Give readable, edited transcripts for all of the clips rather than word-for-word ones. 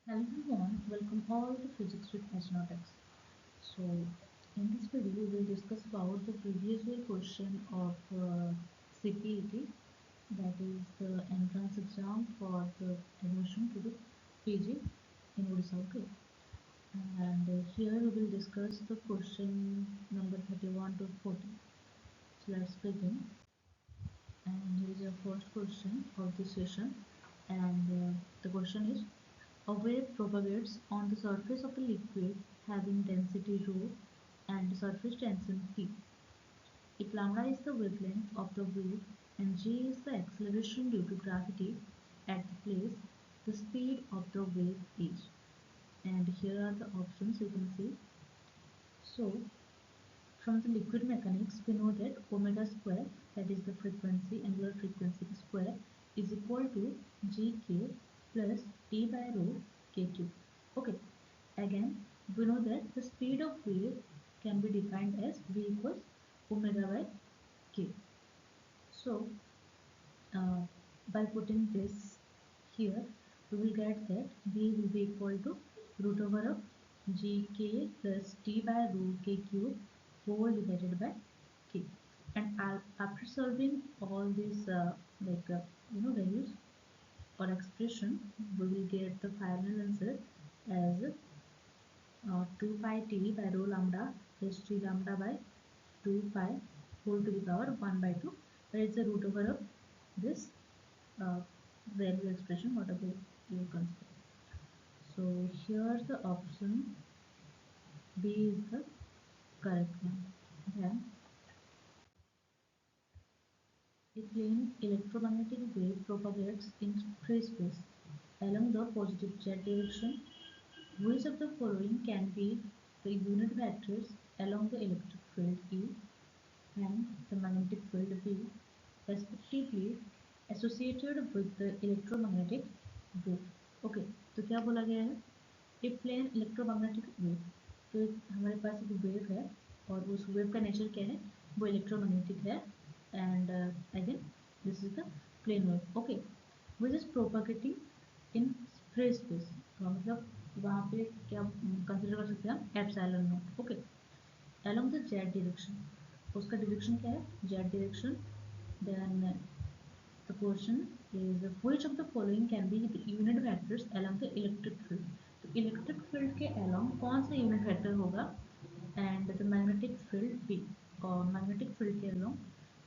Hello everyone, welcome all to Physics with Astronautics. So, in this video, we will discuss about the previous year question of Cpet, that is the entrance exam for the admission to the PG in Odisha. Okay, and here we will discuss the question number 31 to 40. So let's begin. And here is your first question of this session, and the question is: a wave propagates on the surface of a liquid having density rho and surface tension P. If lambda is the wavelength of the wave and g is the acceleration due to gravity at the place, the speed of the wave is. And here are the options you can see. So, from the liquid mechanics, we know that omega square, that is the frequency, angular frequency square, is equal to gk plus t by rho kq. Okay, again, we know that the speed of wave can be defined as v equals omega by k. So, uh, by putting this here, we will get that v will be equal to root over of gk plus t by rho k cube whole divided by k. And after solving all these values or expression, we will get the final answer as 2 pi t by rho lambda plus 3 lambda by 2 pi whole to the power 1 by 2, where it's the root over of this uh, value expression, whatever you consider. So here's the option B is the correct one. Then a plane electromagnetic wave propagates in free space along the positive z direction. Which of the following can be the unit vectors along the electric field E and the magnetic field V, respectively associated with the electromagnetic wave? Okay, तो क्या बोला गया है? ए plane electromagnetic wave, तो हमारे पास एक wave है और उस वेव का नेचर क्या है, वो इलेक्ट्रोमैग्नेटिक है. And again this is the plane wave. Okay, which is propagating in free space. मतलब वहाँ पे क्या कंसिडर कर सकते हैं हम, epsilon naught. Okay, along the z direction, उसका डायरेक्शन क्या है, z direction. Then the question is which of the following can be the unit vectors along the electric field. तो इलेक्ट्रिक फील्ड के along कौन सा यूनिट वेक्टर होगा, and the magnetic field B, और magnetic field के along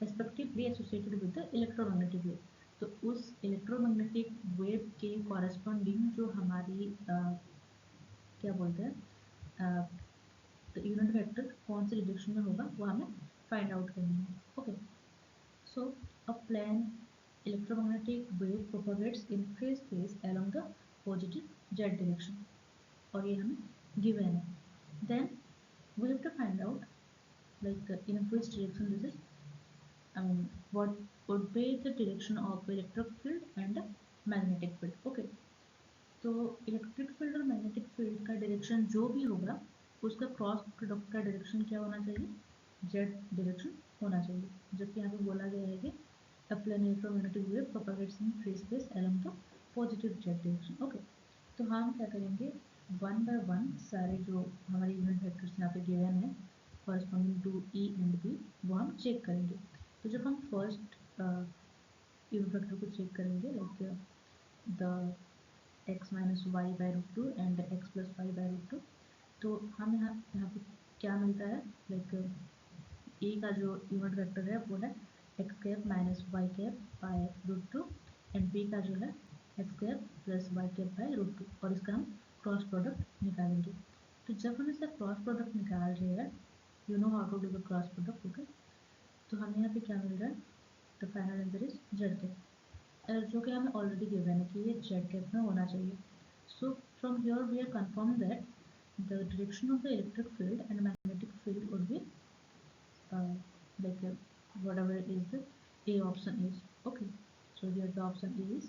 respectively associated with the electromagnetic wave. तो उस electromagnetic wave के कॉरेस्पॉन्डिंग जो हमारी क्या बोलते हैं यूनिट वेक्टर कौन से डायरेक्शन में होगा वो हमें फाइंड आउट करनी है. Okay, so a plane electromagnetic wave propagates in free space along the positive z direction, और ये हमें given है. Then we have to find out like in which direction this is. I mean, what would be the direction of electric field and magnetic field. Okay, तो electric field और magnetic field का direction जो भी होगा उसका cross product का direction क्या होना चाहिए, जेड डायरेक्शन होना चाहिए. जबकि यहाँ पे बोला गया है कि a plane electromagnetic wave propagates in free space along the positive z direction. Okay, तो हम क्या करेंगे, वन बाय वन सारे जो हमारे यूनिट वेक्टर्स यहाँ पे गिवन है corresponding to E and B वो हम चेक करेंगे. तो जब हम फर्स्ट यूनिट वेक्टर को चेक करेंगे like the x minus Y by root two and x plus Y by root two, तो हम यहाँ पे क्या मिलता है, लाइक ए का जो यूनिट वेक्टर है वो है X cap minus Y cap by root two, and B का जो है X cap plus Y cap by root two, और इसका हम क्रॉस प्रोडक्ट निकालेंगे. तो जब हम इसका क्रॉस प्रोडक्ट निकाल रहे हैं, you know how to do the cross product. Okay, तो हमें यहाँ पे क्या मिल रहा है, the final answer is Z cap, जो कि हमें ऑलरेडी गिवन है कि ये जेड कैप में होना चाहिए. So from here we are confirm that the direction of the electric field and magnetic field would be like whatever is the A option is. Okay, so here the option A is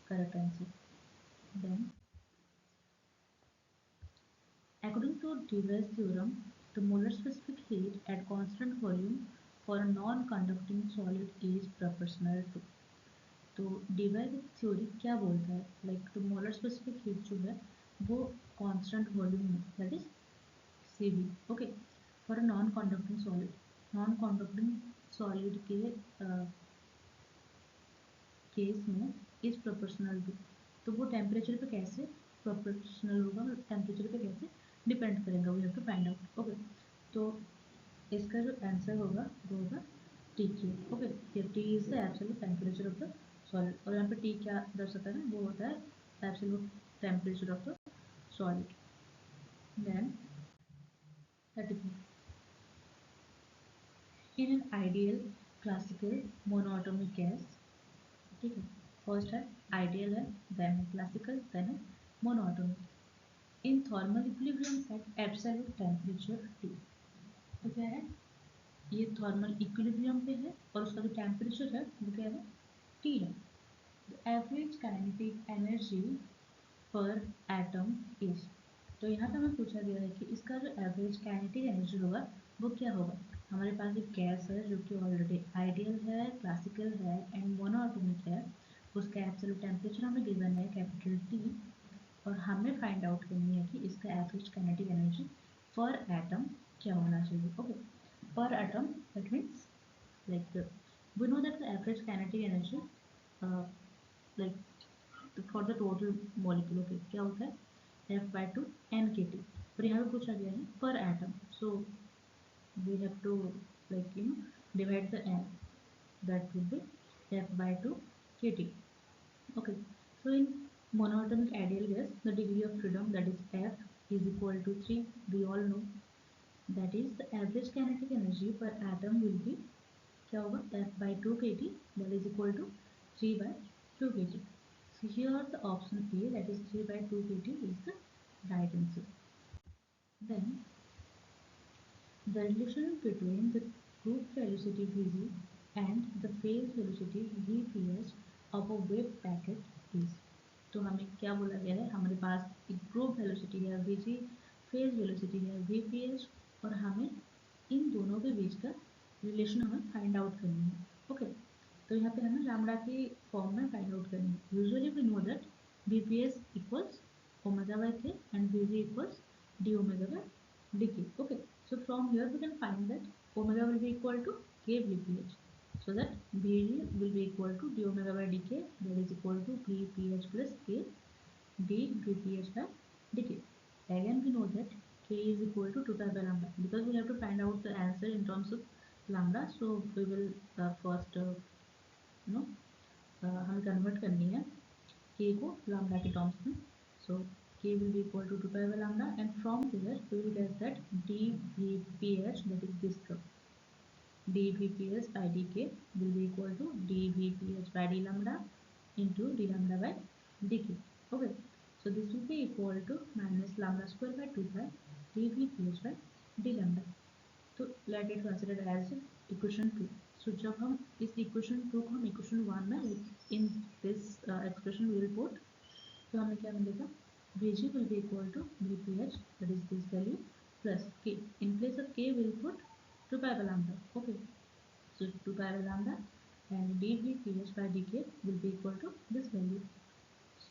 correct answer. Then according to Debye's theorem, the molar specific heat at constant volume for a non-conducting solid is proportional to. तो डिबाय theory क्या बोलता है, like तो molar specific heat जो है वो constant volume में, that is Cv. Okay, for a non conducting solid, non conducting solid के केस में इज प्रोपोर्शनल टू, तो वो टेम्परेचर पे कैसे प्रोपोर्शनल होगा, टेम्परेचर पे कैसे डिपेंड करेगा, we have to find out. Okay, तो इसका जो आंसर होगा वो होगा T Q. Okay, T is the absolute temperature of the solid, और यहाँ पे टी क्या दर्शाता है ना, वो होता है absolute temperature of the solid. Then 34, in an ideal classical monoatomic gas, ठीक है, फर्स्ट है आइडियल है, देन है क्लासिकल, देन है monoatomic. In thermal equilibrium at absolute temperature T, तो क्या है, ये थर्मल इक्विलिब्रियम पे है और उसका जो टेम्परेचर है वो क्या है, टी है. एवरेज काइनेटिक एनर्जी पर एटम इज, तो यहाँ पे हमें पूछा गया है कि इसका जो एवरेज काइनेटिक एनर्जी होगा वो क्या होगा. हमारे पास एक गैस है जो कि ऑलरेडी आइडियल है, क्लासिकल है एंड मोनोएटॉमिक है. उसका एब्सोल्यूट टेम्परेचर हमें गिवन है कैपिटल टी, और हमें फाइंड आउट करनी है कि इसका एवरेज काइनेटिक एनर्जी पर एटम क्या होना चाहिए. ओके, पर atom that means like we know that the average kinetic energy like for the total molecule, okay, क्या होता है F/2 NKT, पर यहाँ पे पूछा गया है per atom, so we have to like divide the n, that will be F/2 KT. Okay, so in monatomic ideal gas the degree of freedom, that is F is equal to 3, we all know, that is the average kinetic energy per atom will be क्या होगा F/2 kT, that is equal to 3/2 kT. So here the option A, that is 3/2 kT, is the right answer. Then the relation between the group velocity Vg and the phase velocity Vps of a wave packet is, तो हमें क्या बोला गया है, हमारे पास एक group velocity है Vg, phase velocity है Vps, और हमें इन दोनों के बीच का रिलेशन हमें फाइंड आउट करनी है. ओके, तो यहाँ पे हमें लैम्डा के फॉर्म में फाइंड आउट करनी है. Usually we know that Vps equals omega by k and Vg equals d omega by dk. Okay, so from here we can find that omega will be equal to k Vph, so that Vg will be equal to d omega by dk, that is equal to Vph plus k d Vph by dk. Again we know that k is equal to 2 pi by lambda, because we have to find out the answer in terms of lambda, so we will first हमें convert करनी है k को lambda के terms में. So k will be equal to 2 pi by lambda, and from there we will get that dVph, that is this term, dVph by dk will be equal to dVph by d lambda into d lambda by dk. Okay, so this will be equal to minus lambda square by 2 pi dVph by d lambda. तो let it consider as equation 2. So जब हम इस equation 2 को हम equation 1 में like in this expression will put, तो हमें क्या मिलेगा, Vg will be equal to Vph, that is this value, plus k. In place of k we'll put 2 pi by lambda. Okay, so 2 pi by lambda and dVph by dk will be equal to this value.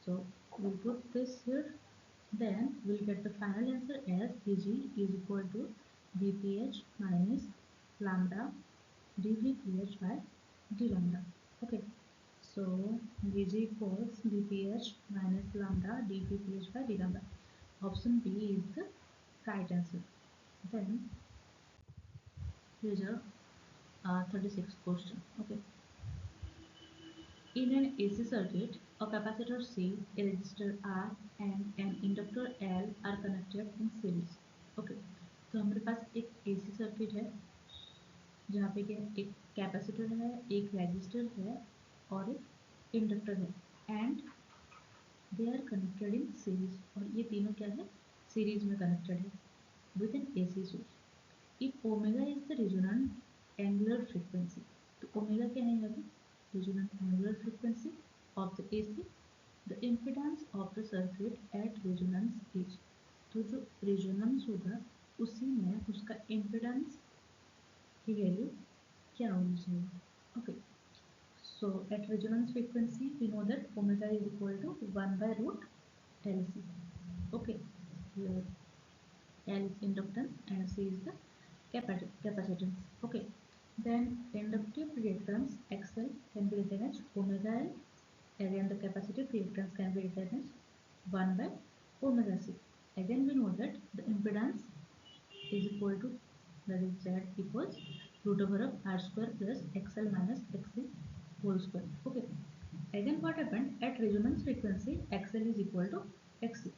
So we'll put this here, then we'll get the final answer as Vg is equal to Vph minus lambda dVph by d lambda. Okay, so Vg equals Vph minus lambda dVph by d lambda. Option B is the right answer. Then here's a 36th question. Okay, in an AC circuit, a capacitor C, a resistor R, and an inductor L are connected in series. Okay, तो हमारे पास एक AC circuit है जहाँ पे क्या एक capacitor है, एक रेजिस्टर है और एक इंडक्टर है, and they are connected in series, और ये तीनों क्या है, सीरीज में कनेक्टेड है with an AC source. If omega is the resonant angular frequency, तो ओमेगा क्या है यहाँ पे, resonant angular frequency of the AC, the impedance of the circuit at resonance is, तो जो रेजोनेंस होगा उसी में उसका इम्पिडेंस की वैल्यू क्या होनी चाहिए. Okay, so at resonance frequency we know that omega is equal to 1 by root LC. L is inductance and C is the capacitance. Okay. Then inductive reactance XL can be written as omega L. Again, the capacitive reactance can be written as 1 by omega C. Again, we know that the impedance is equal to, that is Z equals root over of R square plus XL minus XC whole square. Okay. Again, what happened at resonance frequency, XL is equal to XC.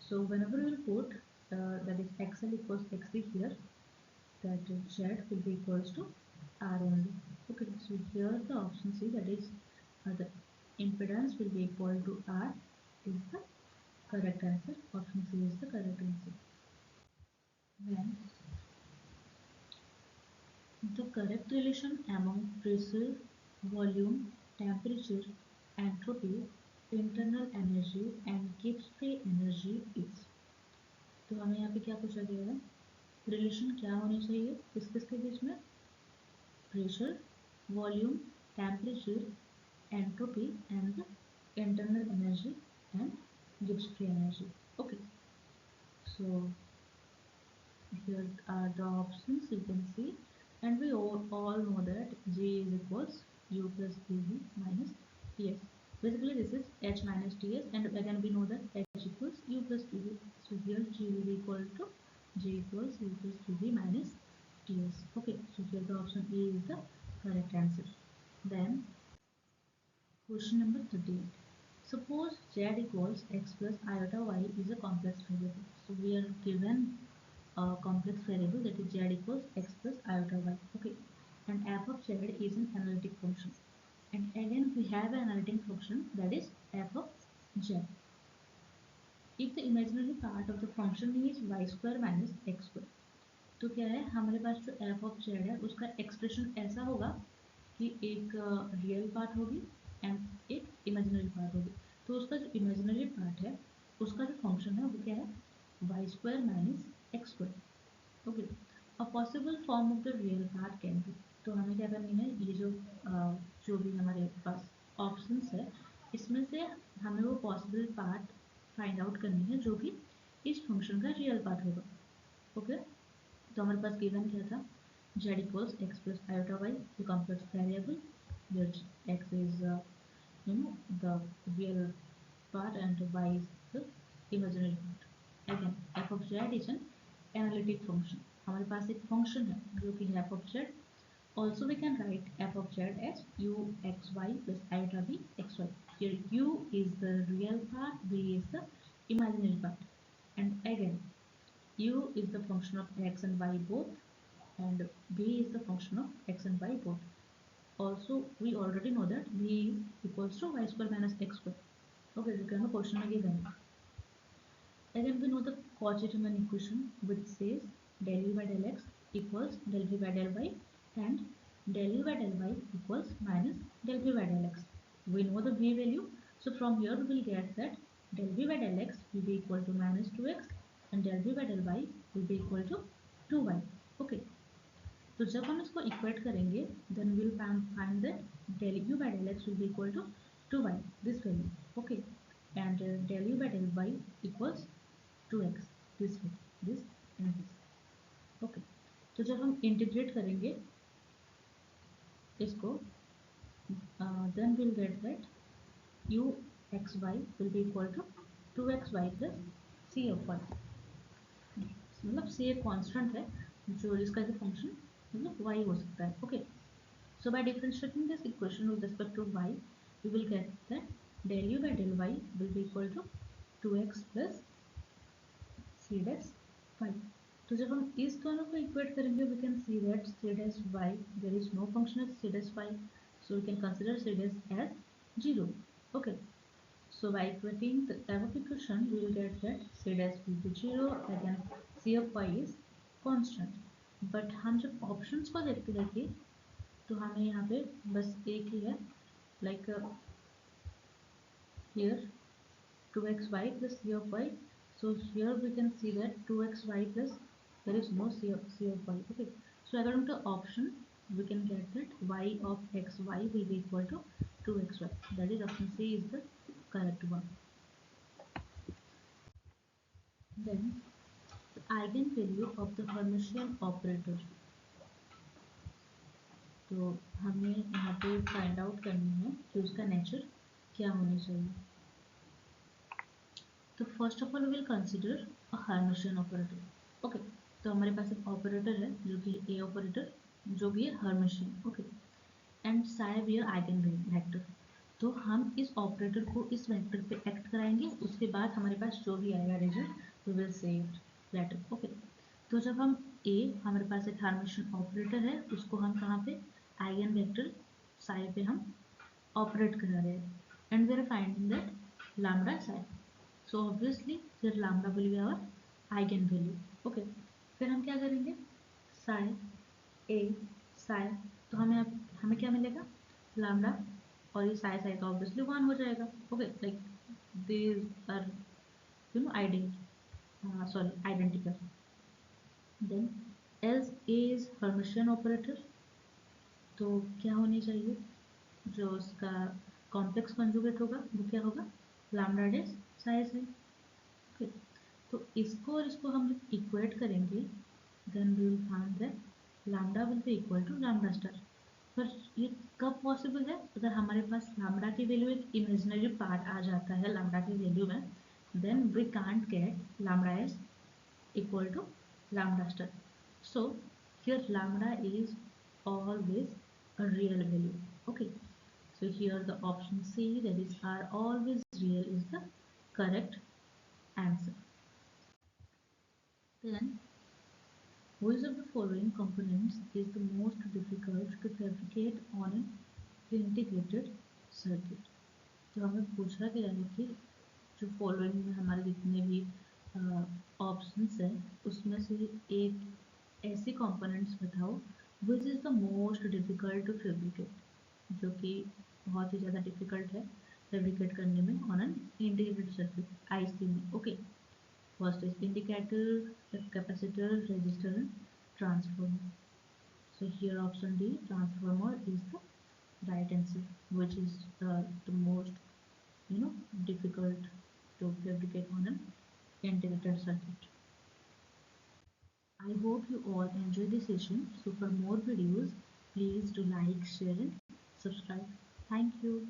So whenever we will put that is XL equals XC here, that Z will be equals to R only. Okay, so here the option C, that is the impedance will be equal to R, is the correct answer. Option C is the correct answer. Then the correct relation among pressure, volume, temperature, entropy, internal energy and Gibbs free energy is, तो हमें यहाँ पे क्या पूछा गया है, relation क्या होनी चाहिए किस किस के बीच में, pressure, volume, temperature, entropy and internal energy and Gibbs free energy. Okay, so here are the options you can see, and we all know that G is equals U plus dV minus Ts. Basically this is H minus Ts, and again we know that H equals U plus dV. So here G will be equal to G equals U plus dV minus Ts. Okay, so here the option A is the correct answer. Then question number 38. Suppose Z equals x plus iota y is a complex variable. So we are given a complex variable, that is Z equals x plus iota y. Okay, and f of Z is an analytic function. And again we have an analytic function, that is f of Z. If the imaginary part of the function is y square minus x square, तो क्या है हमारे पास जो f of z है उसका expression ऐसा होगा कि एक रियल पार्ट होगी एंड एक इमेजिनरी पार्ट होगी. तो उसका जो इमेजिनरी पार्ट है उसका जो फंक्शन है वो क्या है, Y square minus X square. Okay, a possible form of the real part can be. तो हमें क्या करनी है, ये जो भी हमारे पास ऑप्शंस है इसमें से हमें वो पॉसिबल पार्ट फाइंड आउट करनी है जो कि इस फंक्शन का रियल पार्ट होगा. ओके, तो हमारे पास गिवन क्या था, z equals x plus iota y, the complex variable where x is the real part and y is the imaginary part. Again f of z is an analytic function. हमारे पास एक function है जो कि है f of z. Also we can write f of z as u x y plus iota b x y. Here u is the real part, b is the imaginary part, and again u is the function of x and y both, and b is the function of x and y both. Also we already know that b is equals to y square minus x square. Okay, जो कि हमें question में given है. Again we know the Cauchy-Riemann equation which says del u by del x equals del v by del y and del u by del y equals minus del v by del x. We know the v value, so from here we will get that del v by del x will be equal to minus 2x and del v by del y will be equal to 2y. Okay, तो जब हम इसको equate करेंगे then will find that del u by del x will be equal to 2y, this value. Okay, and del u by del y equals 2x, this way, this and this. Okay, तो जब हम integrate करेंगे इसको then will get that u x y will be equal to 2xy plus c of y. मतलब c एक constant है जो जिसका कि फंक्शन मतलब y हो सकता है. Okay, so by differentiating this equation with respect to y we will get that del u by del y will be equal to 2x plus c dash y. तो जब हम इस दोनों को इक्वेट करेंगे we can see that c dash y, there is no function as c dash y, so we can consider c dash as 0. Okay, so by equating the above equation we will get that c dash will be 0, again c of y is constant. But हम जब options को देखते हैं कि तो हमें यहाँ पे बस एक ही है, like here 2xy plus c of y, so here we can see that 2xy plus there is no c of y. Okay, so according to option we can get that y of xy will be equal to 2xy, that is option C is the correct one. Then eigen value of the Hermitian operator. तो हमें यहाँ पे find out करनी है कि उसका nature क्या होना चाहिए। तो first of all we will consider a Hermitian operator. Okay, तो हमारे पास एक ऑपरेटर है जो कि ए ऑपरेटर, जो भी है हर्मिशियन। ओके, एंड साइ भी आइगन वेक्टर। तो हम इस ऑपरेटर को इस वेक्टर पे एक्ट कराएंगे, उसके बाद हमारे पास जो भी आएगा result we will say it later. Okay, तो जब हम ए, हमारे पास एक हर्मिशियन ऑपरेटर है, उसको हम कहाँ पे आइगन वेक्टर साइ पे हम ऑपरेट करा रहे हैं, and we are finding that lambda psi. So obviously फिर lambda will be our eigenvalue. Okay, फिर हम क्या करेंगे, साइ ए साइ, तो हमें क्या मिलेगा, लैम्डा, और ये साइ साइ का ऑब्वियसली 1 हो जाएगा। Okay, like these are ident sorry identical. Then as A is Hermitian operator, तो क्या होनी चाहिए, जो उसका कॉम्प्लेक्स कॉन्जुगेट होगा वो क्या होगा, लैम्डा डेज साइ साइ। ओके, तो इसको और इसको हम इक्वेट करेंगे, then we will find that lambda will be equal to lambda star. पर ये कब पॉसिबल है, अगर हमारे पास लैम्डा की वैल्यू एक इमेजिनरी पार्ट आ जाता है लैम्डा की वैल्यू में, then we can't get lambda is equal to lambda star. So here lambda is always a real value. Okay, so here the option C, that is are always real, is the correct answer. Then which of the following components is the most difficult to fabricate on an integrated circuit? तो हमें पूछा गया है कि जो following में हमारे जितने भी ऑप्शंस हैं उसमें से एक ऐसे कंपोनेंट्स बताओ which is the most difficult to fabricate, जो कि बहुत ही ज़्यादा डिफ़िकल्ट है फैब्रिकेट करने में on an integrated circuit IC में। Okay, first is indicator, capacitor, resistor and transformer. So here option D, transformer, is the right answer, which is the most difficult to fabricate on an integrated circuit. I hope you all enjoy this session. So for more videos, please do like, share and subscribe. Thank you.